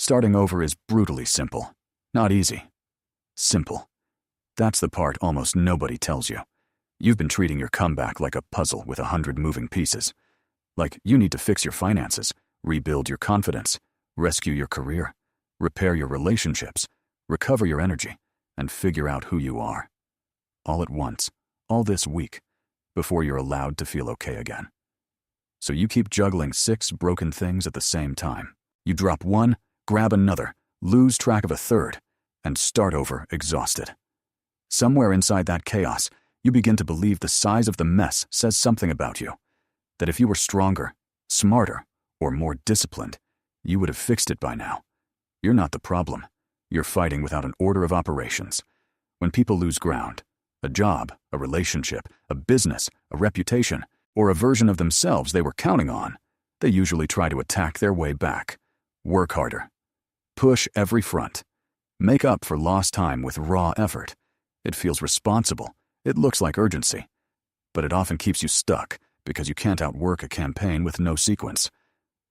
Starting over is brutally simple. Not easy. Simple. That's the part almost nobody tells you. You've been treating your comeback like a puzzle with 100 moving pieces. Like you need to fix your finances, rebuild your confidence, rescue your career, repair your relationships, recover your energy, and figure out who you are. All at once, all this week, before you're allowed to feel okay again. So you keep juggling 6 broken things at the same time. You drop one, grab another, lose track of a third, and start over exhausted. Somewhere inside that chaos, you begin to believe the size of the mess says something about you. That if you were stronger, smarter, or more disciplined, you would have fixed it by now. You're not the problem. You're fighting without an order of operations. When people lose ground, a job, a relationship, a business, a reputation, or a version of themselves they were counting on, they usually try to attack their way back. Work harder. Push every front. Make up for lost time with raw effort. It feels responsible. It looks like urgency. But it often keeps you stuck because you can't outwork a campaign with no sequence.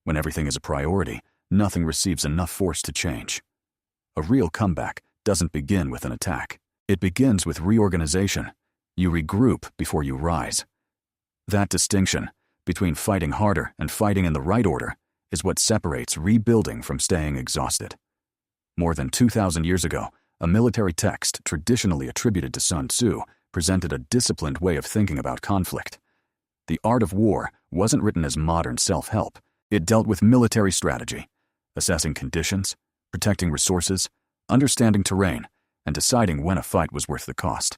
When everything is a priority, nothing receives enough force to change. A real comeback doesn't begin with an attack. It begins with reorganization. You regroup before you rise. That distinction between fighting harder and fighting in the right order is what separates rebuilding from staying exhausted. More than 2,000 years ago, a military text traditionally attributed to Sun Tzu presented a disciplined way of thinking about conflict. The art of war wasn't written as modern self-help. It dealt with military strategy, assessing conditions, protecting resources, understanding terrain, and deciding when a fight was worth the cost.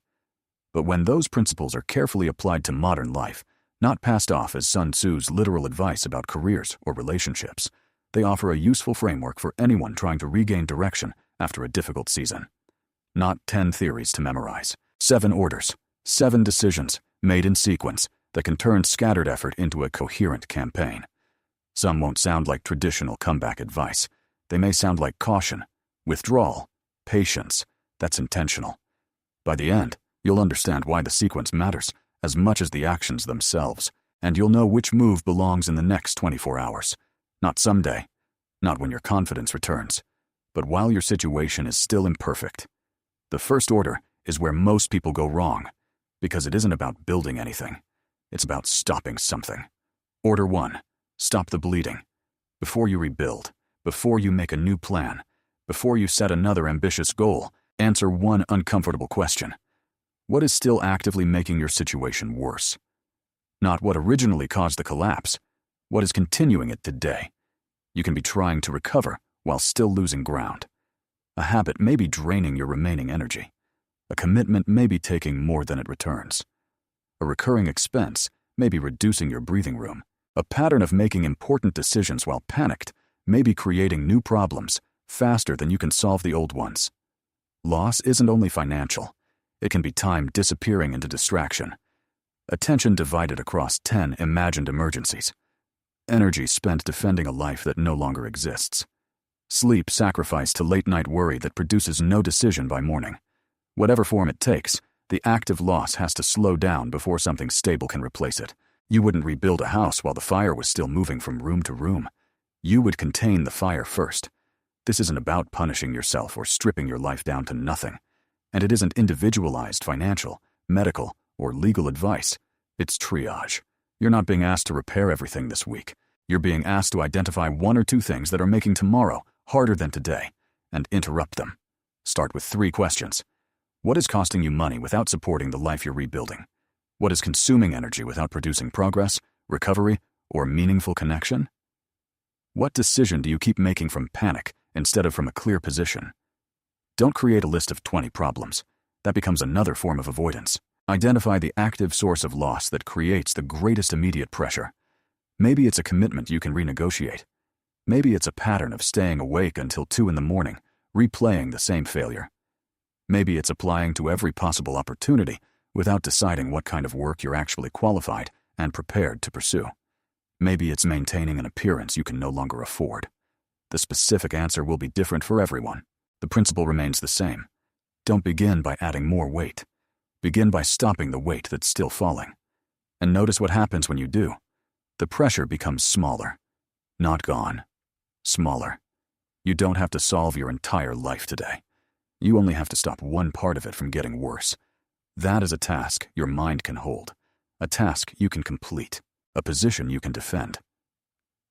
But when those principles are carefully applied to modern life, not passed off as Sun Tzu's literal advice about careers or relationships, they offer a useful framework for anyone trying to regain direction after a difficult season. Not 10 theories to memorize. 7 orders, 7 decisions, made in sequence, that can turn scattered effort into a coherent campaign. Some won't sound like traditional comeback advice. They may sound like caution, withdrawal, patience. That's intentional. By the end, you'll understand why the sequence matters as much as the actions themselves, and you'll know which move belongs in the next 24 hours. Not someday, not when your confidence returns, but while your situation is still imperfect. The first order is where most people go wrong, because it isn't about building anything. It's about stopping something. Order 1. Stop the bleeding. Before you rebuild, before you make a new plan, before you set another ambitious goal, answer one uncomfortable question. What is still actively making your situation worse? Not what originally caused the collapse. What is continuing it today? You can be trying to recover while still losing ground. A habit may be draining your remaining energy. A commitment may be taking more than it returns. A recurring expense may be reducing your breathing room. A pattern of making important decisions while panicked may be creating new problems faster than you can solve the old ones. Loss isn't only financial. It can be time disappearing into distraction. Attention divided across 10 imagined emergencies. Energy spent defending a life that no longer exists. Sleep sacrificed to late-night worry that produces no decision by morning. Whatever form it takes, the active loss has to slow down before something stable can replace it. You wouldn't rebuild a house while the fire was still moving from room to room. You would contain the fire first. This isn't about punishing yourself or stripping your life down to nothing. And it isn't individualized financial, medical, or legal advice. It's triage. You're not being asked to repair everything this week. You're being asked to identify 1 or 2 things that are making tomorrow harder than today, and interrupt them. Start with 3 questions. What is costing you money without supporting the life you're rebuilding? What is consuming energy without producing progress, recovery, or meaningful connection? What decision do you keep making from panic instead of from a clear position? Don't create a list of 20 problems. That becomes another form of avoidance. Identify the active source of loss that creates the greatest immediate pressure. Maybe it's a commitment you can renegotiate. Maybe it's a pattern of staying awake until 2 in the morning, replaying the same failure. Maybe it's applying to every possible opportunity without deciding what kind of work you're actually qualified and prepared to pursue. Maybe it's maintaining an appearance you can no longer afford. The specific answer will be different for everyone. The principle remains the same. Don't begin by adding more weight. Begin by stopping the weight that's still falling. And notice what happens when you do. The pressure becomes smaller. Not gone. Smaller. You don't have to solve your entire life today. You only have to stop one part of it from getting worse. That is a task your mind can hold, a task you can complete, a position you can defend.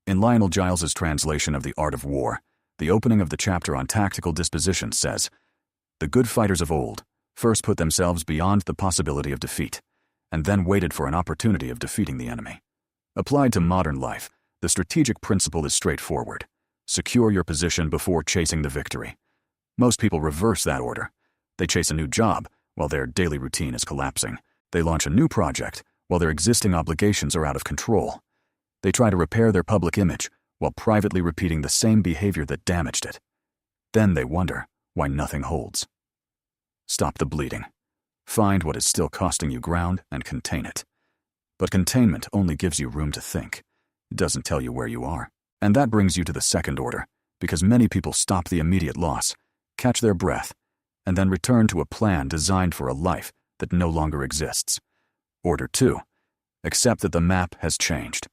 In Lionel Giles's translation of The Art of War, the opening of the chapter on tactical disposition says, "The good fighters of old first put themselves beyond the possibility of defeat, and then waited for an opportunity of defeating the enemy." Applied to modern life, the strategic principle is straightforward. Secure your position before chasing the victory. Most people reverse that order. They chase a new job while their daily routine is collapsing. They launch a new project while their existing obligations are out of control. They try to repair their public image while privately repeating the same behavior that damaged it. Then they wonder why nothing holds. Stop the bleeding. Find what is still costing you ground and contain it. But containment only gives you room to think. It doesn't tell you where you are. And that brings you to the second order, because many people stop the immediate loss, catch their breath, and then return to a plan designed for a life that no longer exists. Order 2. Accept that the map has changed.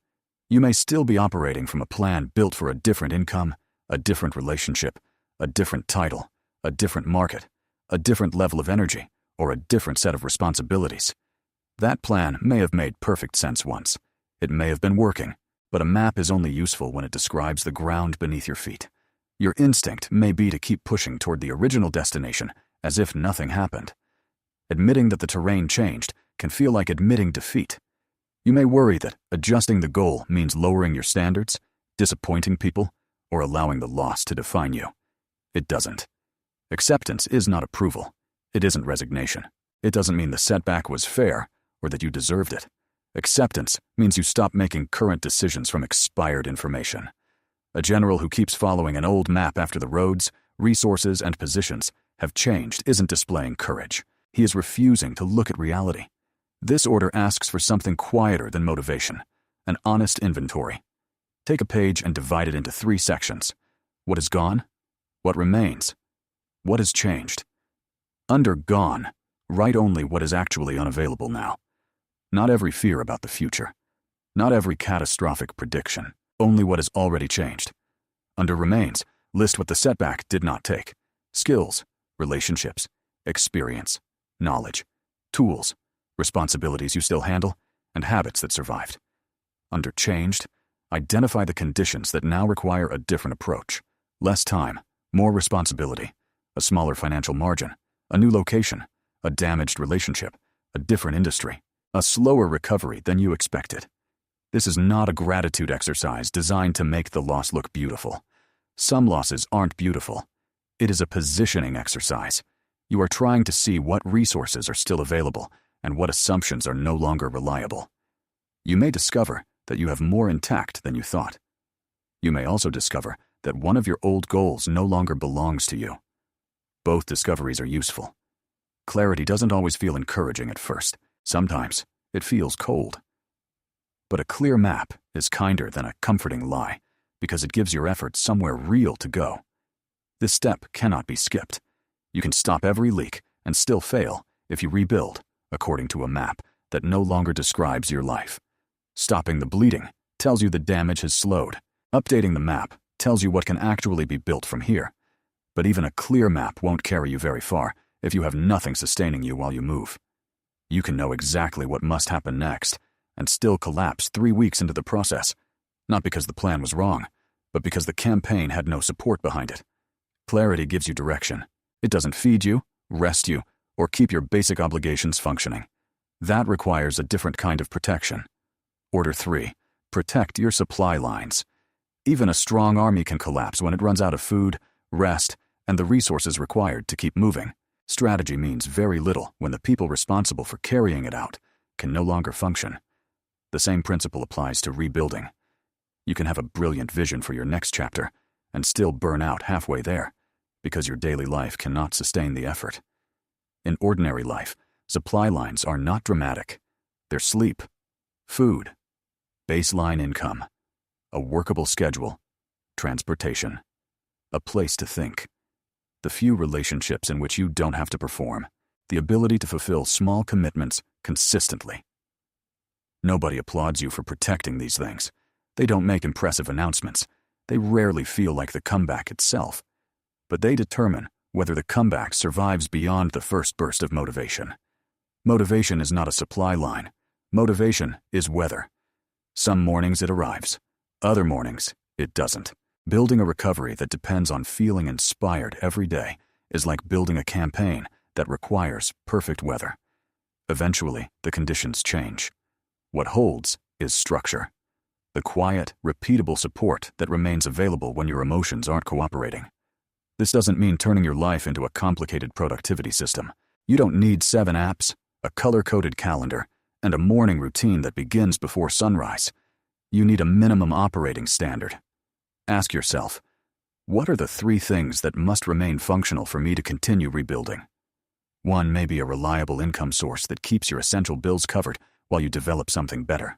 You may still be operating from a plan built for a different income, a different relationship, a different title, a different market, a different level of energy, or a different set of responsibilities. That plan may have made perfect sense once. It may have been working, but a map is only useful when it describes the ground beneath your feet. Your instinct may be to keep pushing toward the original destination as if nothing happened. Admitting that the terrain changed can feel like admitting defeat. You may worry that adjusting the goal means lowering your standards, disappointing people, or allowing the loss to define you. It doesn't. Acceptance is not approval. It isn't resignation. It doesn't mean the setback was fair or that you deserved it. Acceptance means you stop making current decisions from expired information. A general who keeps following an old map after the roads, resources, and positions have changed isn't displaying courage. He is refusing to look at reality. This order asks for something quieter than motivation, an honest inventory. Take a page and divide it into 3 sections. What is gone? What remains? What has changed? Under gone, write only what is actually unavailable now. Not every fear about the future. Not every catastrophic prediction. Only what has already changed. Under remains, list what the setback did not take. Skills, relationships, experience, knowledge, tools, responsibilities you still handle, and habits that survived. Under changed, identify the conditions that now require a different approach. Less time, more responsibility, a smaller financial margin, a new location, a damaged relationship, a different industry, a slower recovery than you expected. This is not a gratitude exercise designed to make the loss look beautiful. Some losses aren't beautiful. It is a positioning exercise. You are trying to see what resources are still available and what assumptions are no longer reliable. You may discover that you have more intact than you thought. You may also discover that one of your old goals no longer belongs to you. Both discoveries are useful. Clarity doesn't always feel encouraging at first. Sometimes it feels cold. But a clear map is kinder than a comforting lie because it gives your efforts somewhere real to go. This step cannot be skipped. You can stop every leak and still fail if you rebuild according to a map that no longer describes your life. Stopping the bleeding tells you the damage has slowed. Updating the map tells you what can actually be built from here. But even a clear map won't carry you very far if you have nothing sustaining you while you move. You can know exactly what must happen next and still collapse 3 weeks into the process, not because the plan was wrong, but because the campaign had no support behind it. Clarity gives you direction. It doesn't feed you, rest you, or keep your basic obligations functioning. That requires a different kind of protection. Order 3. Protect your supply lines. Even a strong army can collapse when it runs out of food, rest, and the resources required to keep moving. Strategy means very little when the people responsible for carrying it out can no longer function. The same principle applies to rebuilding. You can have a brilliant vision for your next chapter and still burn out halfway there because your daily life cannot sustain the effort. In ordinary life, supply lines are not dramatic. They're sleep, food, baseline income, a workable schedule, transportation, a place to think, the few relationships in which you don't have to perform, the ability to fulfill small commitments consistently. Nobody applauds you for protecting these things. They don't make impressive announcements. They rarely feel like the comeback itself, but they determine whether the comeback survives beyond the first burst of motivation. Motivation is not a supply line. Motivation is weather. Some mornings it arrives. Other mornings, it doesn't. Building a recovery that depends on feeling inspired every day is like building a campaign that requires perfect weather. Eventually, the conditions change. What holds is structure. The quiet, repeatable support that remains available when your emotions aren't cooperating. This doesn't mean turning your life into a complicated productivity system. You don't need 7 apps, a color-coded calendar, and a morning routine that begins before sunrise. You need a minimum operating standard. Ask yourself, what are the 3 things that must remain functional for me to continue rebuilding? 1 may be a reliable income source that keeps your essential bills covered while you develop something better.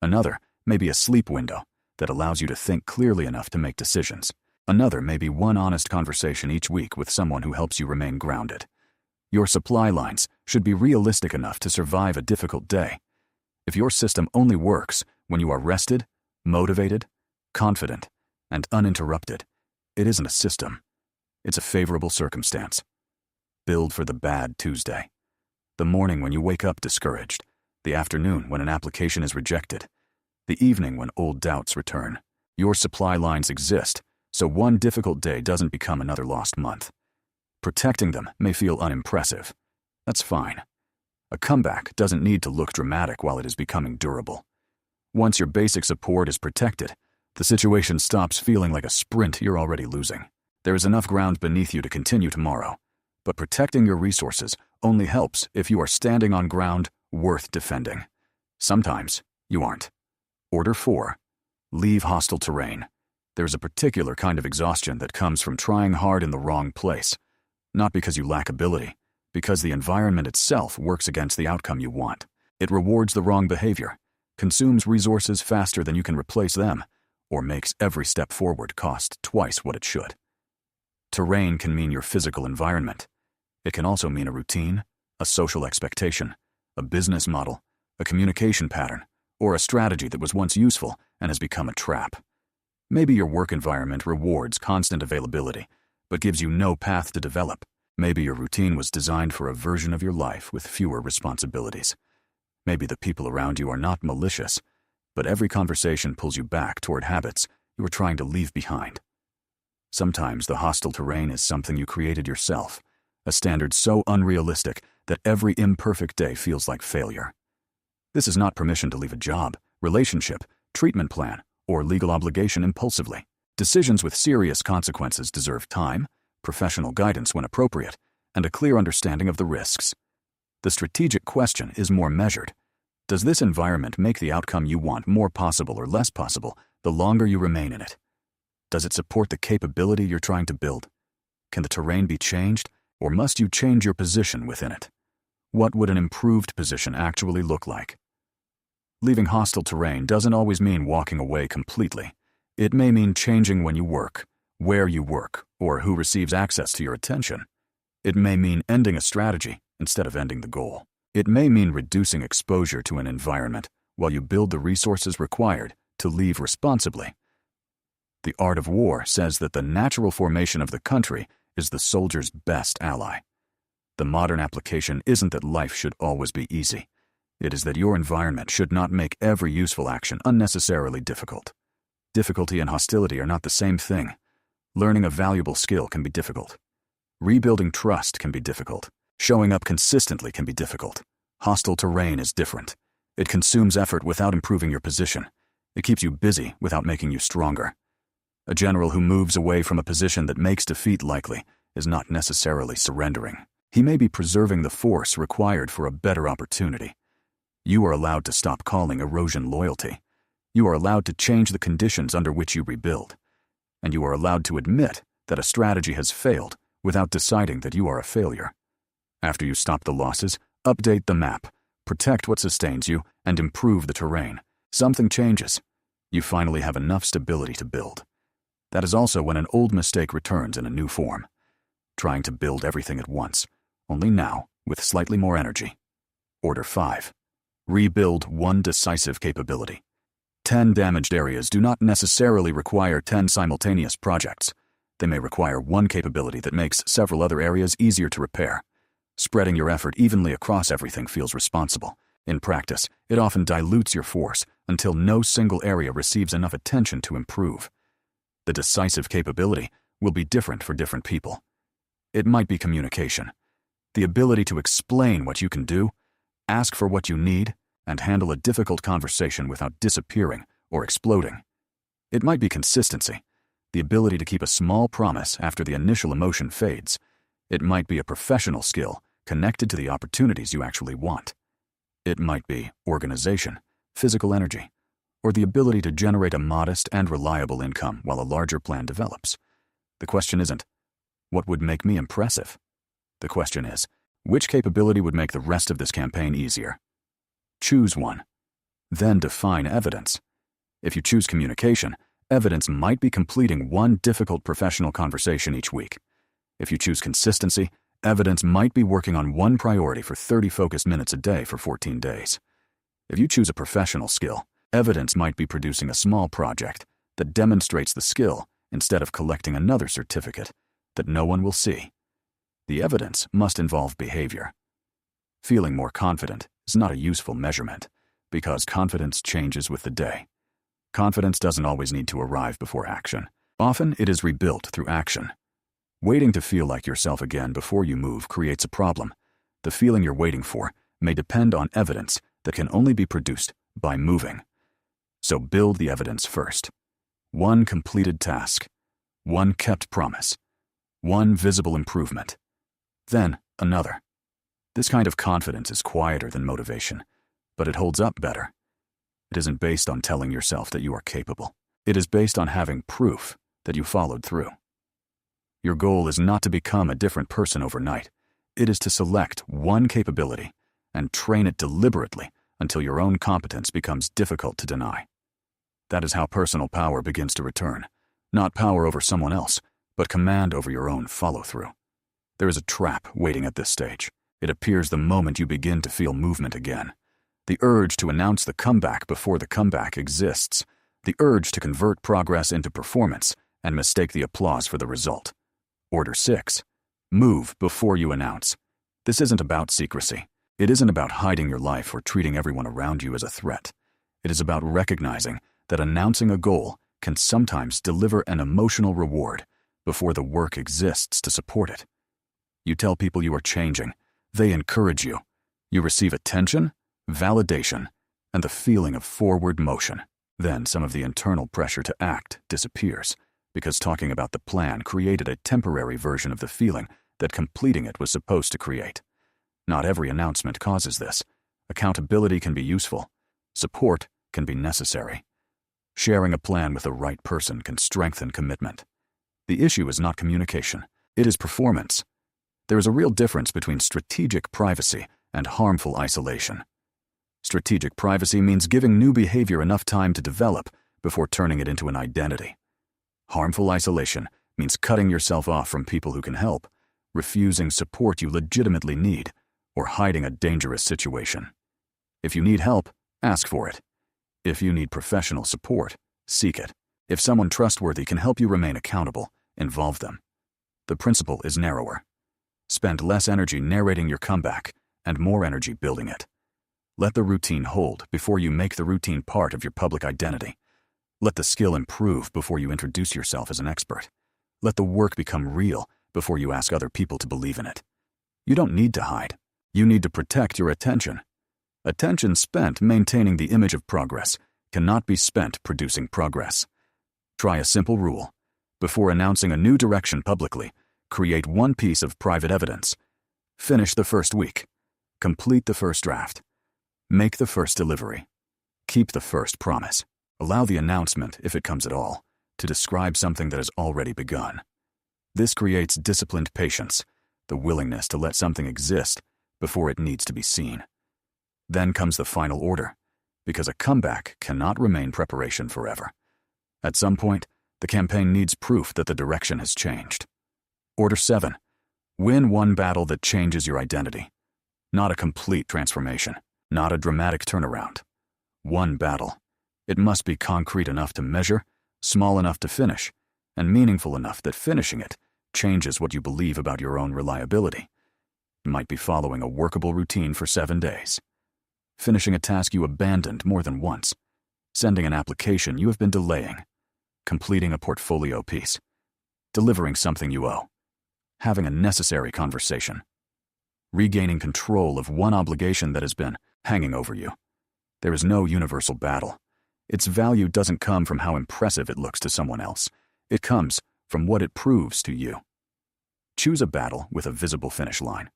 Another may be a sleep window that allows you to think clearly enough to make decisions. Another may be 1 honest conversation each week with someone who helps you remain grounded. Your supply lines should be realistic enough to survive a difficult day. If your system only works when you are rested, motivated, confident, and uninterrupted, it isn't a system. It's a favorable circumstance. Build for the bad Tuesday. The morning when you wake up discouraged. The afternoon when an application is rejected. The evening when old doubts return. Your supply lines exist, so one difficult day doesn't become another lost month. Protecting them may feel unimpressive. That's fine. A comeback doesn't need to look dramatic while it is becoming durable. Once your basic support is protected, the situation stops feeling like a sprint you're already losing. There is enough ground beneath you to continue tomorrow, but protecting your resources only helps if you are standing on ground worth defending. Sometimes you aren't. Order 4. Leave hostile terrain. There's a particular kind of exhaustion that comes from trying hard in the wrong place. Not because you lack ability, because the environment itself works against the outcome you want. It rewards the wrong behavior, consumes resources faster than you can replace them, or makes every step forward cost twice what it should. Terrain can mean your physical environment. It can also mean a routine, a social expectation, a business model, a communication pattern, or a strategy that was once useful and has become a trap. Maybe your work environment rewards constant availability, but gives you no path to develop. Maybe your routine was designed for a version of your life with fewer responsibilities. Maybe the people around you are not malicious, but every conversation pulls you back toward habits you were trying to leave behind. Sometimes the hostile terrain is something you created yourself, a standard so unrealistic that every imperfect day feels like failure. This is not permission to leave a job, relationship, treatment plan, or legal obligation impulsively. Decisions with serious consequences deserve time, professional guidance when appropriate, and a clear understanding of the risks. The strategic question is more measured. Does this environment make the outcome you want more possible or less possible the longer you remain in it? Does it support the capability you're trying to build? Can the terrain be changed, or must you change your position within it? What would an improved position actually look like? Leaving hostile terrain doesn't always mean walking away completely. It may mean changing when you work, where you work, or who receives access to your attention. It may mean ending a strategy instead of ending the goal. It may mean reducing exposure to an environment while you build the resources required to leave responsibly. The art of war says that the natural formation of the country is the soldier's best ally. The modern application isn't that life should always be easy. It is that your environment should not make every useful action unnecessarily difficult. Difficulty and hostility are not the same thing. Learning a valuable skill can be difficult. Rebuilding trust can be difficult. Showing up consistently can be difficult. Hostile terrain is different. It consumes effort without improving your position. It keeps you busy without making you stronger. A general who moves away from a position that makes defeat likely is not necessarily surrendering. He may be preserving the force required for a better opportunity. You are allowed to stop calling erosion loyalty. You are allowed to change the conditions under which you rebuild. And you are allowed to admit that a strategy has failed without deciding that you are a failure. After you stop the losses, update the map, protect what sustains you, and improve the terrain. Something changes. You finally have enough stability to build. That is also when an old mistake returns in a new form. Trying to build everything at once, only now with slightly more energy. Order 5. Rebuild one decisive capability. 10 damaged areas do not necessarily require 10 simultaneous projects. They may require one capability that makes several other areas easier to repair. Spreading your effort evenly across everything feels responsible. In practice, it often dilutes your force until no single area receives enough attention to improve. The decisive capability will be different for different people. It might be communication, the ability to explain what you can do, ask for what you need, and handle a difficult conversation without disappearing or exploding. It might be consistency, the ability to keep a small promise after the initial emotion fades. It might be a professional skill connected to the opportunities you actually want. It might be organization, physical energy, or the ability to generate a modest and reliable income while a larger plan develops. The question isn't, what would make me impressive? The question is, which capability would make the rest of this campaign easier? Choose one. Then define evidence. If you choose communication, evidence might be completing one difficult professional conversation each week. If you choose consistency, evidence might be working on one priority for 30 focused minutes a day for 14 days. If you choose a professional skill, evidence might be producing a small project that demonstrates the skill instead of collecting another certificate that no one will see. The evidence must involve behavior. Feeling more confident is not a useful measurement because confidence changes with the day. Confidence doesn't always need to arrive before action. Often it is rebuilt through action. Waiting to feel like yourself again before you move creates a problem. The feeling you're waiting for may depend on evidence that can only be produced by moving. So build the evidence first. One completed task, one kept promise, one visible improvement, then another. This kind of confidence is quieter than motivation, but it holds up better. It isn't based on telling yourself that you are capable. It is based on having proof that you followed through. Your goal is not to become a different person overnight. It is to select one capability and train it deliberately until your own competence becomes difficult to deny. That is how personal power begins to return. Not power over someone else, but command over your own follow-through. There is a trap waiting at this stage. It appears the moment you begin to feel movement again. The urge to announce the comeback before the comeback exists. The urge to convert progress into performance and mistake the applause for the result. Order 6. Move before you announce. This isn't about secrecy. It isn't about hiding your life or treating everyone around you as a threat. It is about recognizing that announcing a goal can sometimes deliver an emotional reward before the work exists to support it. You tell people you are changing. They encourage you. You receive attention, validation, and the feeling of forward motion. Then some of the internal pressure to act disappears, because talking about the plan created a temporary version of the feeling that completing it was supposed to create. Not every announcement causes this. Accountability can be useful. Support can be necessary. Sharing a plan with the right person can strengthen commitment. The issue is not communication. It is performance. There is a real difference between strategic privacy and harmful isolation. Strategic privacy means giving new behavior enough time to develop before turning it into an identity. Harmful isolation means cutting yourself off from people who can help, refusing support you legitimately need, or hiding a dangerous situation. If you need help, ask for it. If you need professional support, seek it. If someone trustworthy can help you remain accountable, involve them. The principle is narrower. Spend less energy narrating your comeback and more energy building it. Let the routine hold before you make the routine part of your public identity. Let the skill improve before you introduce yourself as an expert. Let the work become real before you ask other people to believe in it. You don't need to hide. You need to protect your attention. Attention spent maintaining the image of progress cannot be spent producing progress. Try a simple rule. Before announcing a new direction publicly, create one piece of private evidence. Finish the first week. Complete the first draft. Make the first delivery. Keep the first promise. Allow the announcement, if it comes at all, to describe something that has already begun. This creates disciplined patience, the willingness to let something exist before it needs to be seen. Then comes the final order, because a comeback cannot remain preparation forever. At some point, the campaign needs proof that the direction has changed. Order 7. Win one battle that changes your identity. Not a complete transformation, not a dramatic turnaround. One battle. It must be concrete enough to measure, small enough to finish, and meaningful enough that finishing it changes what you believe about your own reliability. It might be following a workable routine for 7 days, finishing a task you abandoned more than once, sending an application you have been delaying, completing a portfolio piece, delivering something you owe, having a necessary conversation, regaining control of one obligation that has been hanging over you. There is no universal battle. Its value doesn't come from how impressive it looks to someone else. It comes from what it proves to you. Choose a battle with a visible finish line.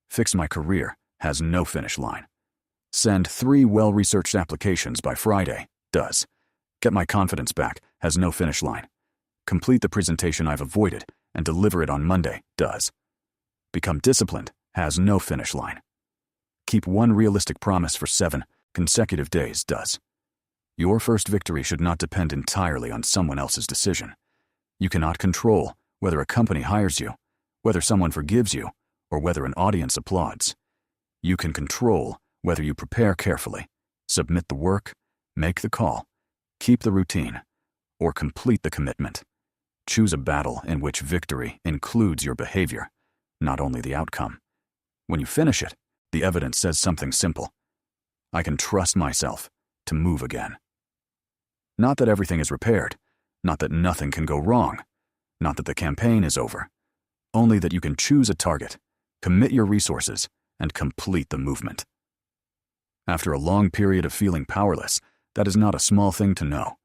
Fix my career has no finish line. Send 3 well-researched applications by Friday does. Get my confidence back has no finish line. Complete the presentation I've avoided and deliver it on Monday does. Become disciplined has no finish line. Keep one realistic promise for 7 consecutive days does. Your first victory should not depend entirely on someone else's decision. You cannot control whether a company hires you, whether someone forgives you, or whether an audience applauds. You can control whether you prepare carefully, submit the work, make the call, keep the routine, or complete the commitment. Choose a battle in which victory includes your behavior, not only the outcome. When you finish it, the evidence says something simple. I can trust myself to move again. Not that everything is repaired, not that nothing can go wrong, not that the campaign is over, only that you can choose a target, commit your resources, and complete the movement. After a long period of feeling powerless, that is not a small thing to know.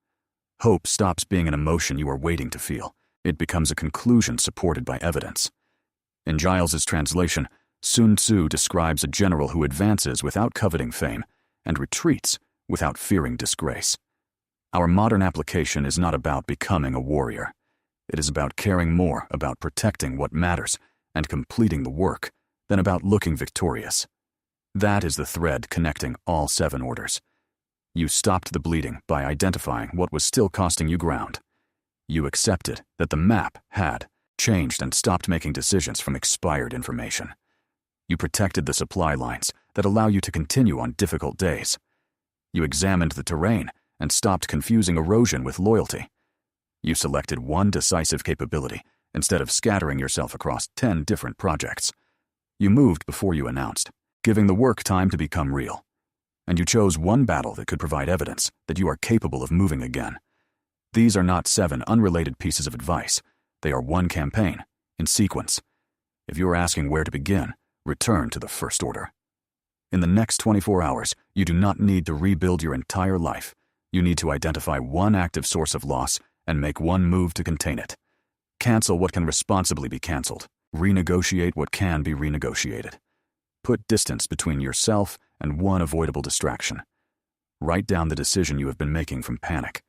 Hope stops being an emotion you are waiting to feel. It becomes a conclusion supported by evidence. In Giles's translation, Sun Tzu describes a general who advances without coveting fame and retreats without fearing disgrace. Our modern application is not about becoming a warrior. It is about caring more about protecting what matters and completing the work than about looking victorious. That is the thread connecting all 7 orders. You stopped the bleeding by identifying what was still costing you ground. You accepted that the map had changed and stopped making decisions from expired information. You protected the supply lines that allow you to continue on difficult days. You examined the terrain and stopped confusing erosion with loyalty. You selected one decisive capability instead of scattering yourself across 10 different projects. You moved before you announced, giving the work time to become real. And you chose one battle that could provide evidence that you are capable of moving again. These are not 7 unrelated pieces of advice. They are one campaign, in sequence. If you are asking where to begin, return to the first order. In the next 24 hours, you do not need to rebuild your entire life. You need to identify one active source of loss and make one move to contain it. Cancel what can responsibly be canceled. Renegotiate what can be renegotiated. Put distance between yourself and one avoidable distraction. Write down the decision you have been making from panic.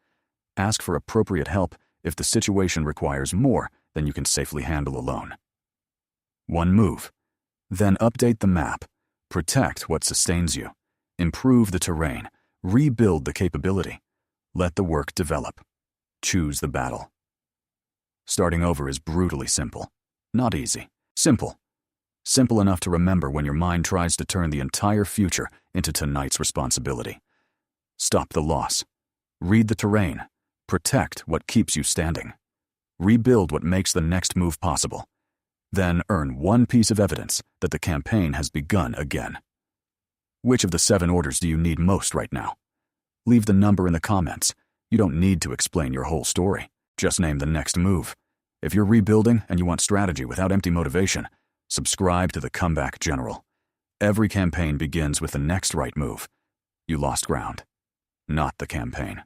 Ask for appropriate help if the situation requires more than you can safely handle alone. One move. Then update the map. Protect what sustains you. Improve the terrain. Rebuild the capability. Let the work develop. Choose the battle. Starting over is brutally simple. Not easy. Simple. Simple enough to remember when your mind tries to turn the entire future into tonight's responsibility. Stop the loss. Read the terrain. Protect what keeps you standing. Rebuild what makes the next move possible. Then earn one piece of evidence that the campaign has begun again. Which of the 7 orders do you need most right now? Leave the number in the comments. You don't need to explain your whole story. Just name the next move. If you're rebuilding and you want strategy without empty motivation, subscribe to the Comeback General. Every campaign begins with the next right move. You lost ground, not the campaign.